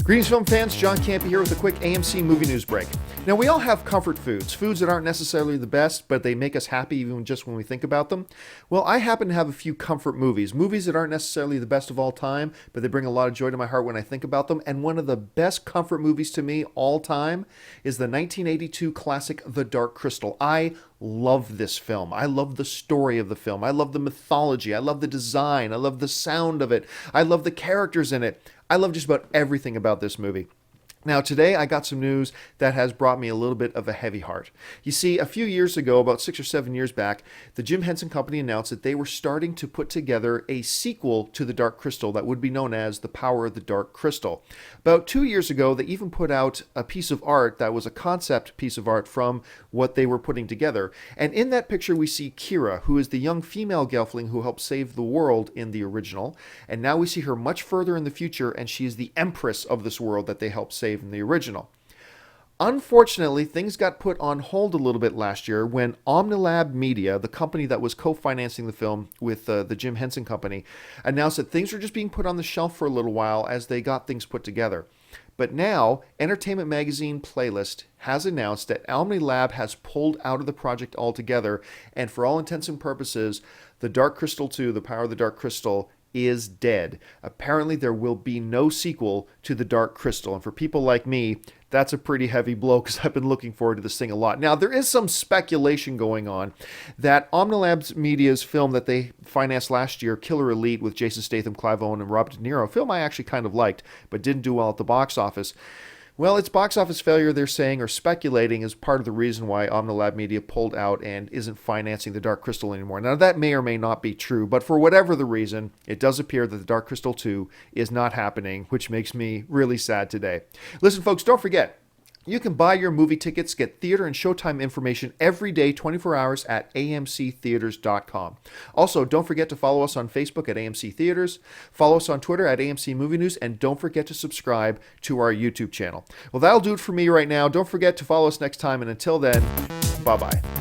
Greetings, film fans. John Campy here with a quick AMC movie news break. Now, we all have comfort foods, foods that aren't necessarily the best, but they make us happy even just when we think about them. Well, I happen to have a few comfort movies, movies that aren't necessarily the best of all time, but they bring a lot of joy to my heart when I think about them. And one of the best comfort movies to me all time is the 1982 classic The Dark Crystal. I love this film. I love the story of the film. I love the mythology. I love the design. I love the sound of it. I love the characters in it. I love just about everything about this movie. Now, today I got some news that has brought me a little bit of a heavy heart. You see, a few years ago, about 6 or 7 years back, the Jim Henson Company announced that they were starting to put together a sequel to The Dark Crystal that would be known as The Power of the Dark Crystal. About 2 years ago, they even put out a piece of art that was a concept piece of art from what they were putting together. And in that picture, we see Kira, who is the young female Gelfling who helped save the world in the original. And now we see her much further in the future, and she is the empress of this world that they helped save in the original. Unfortunately, things got put on hold a little bit last year when Omnilab Media, the company that was co-financing the film with the Jim Henson Company, announced that things were just being put on the shelf for a little while as they got things put together. But now, Entertainment Magazine Playlist has announced that Omnilab has pulled out of the project altogether, and for all intents and purposes, The Dark Crystal 2, The Power of the Dark Crystal, is dead. Apparently, there will be no sequel to The Dark Crystal. And for people like me, that's a pretty heavy blow because I've been looking forward to this thing a lot. Now, there is some speculation going on that Omnilab Media's film that they financed last year, Killer Elite, with Jason Statham, Clive Owen, and Robert De Niro, a film I actually kind of liked, but didn't do well at the box office. Well, its box office failure, they're saying, or speculating, is part of the reason why Omnilab Media pulled out and isn't financing The Dark Crystal anymore. Now, that may or may not be true, but for whatever the reason, it does appear that The Dark Crystal 2 is not happening, which makes me really sad today. Listen, folks, don't forget, you can buy your movie tickets, get theater and showtime information every day, 24 hours at amctheaters.com. Also, don't forget to follow us on Facebook at AMC Theaters, follow us on Twitter at AMC Movie News, and don't forget to subscribe to our YouTube channel. Well, that'll do it for me right now. Don't forget to follow us next time, and until then, bye-bye.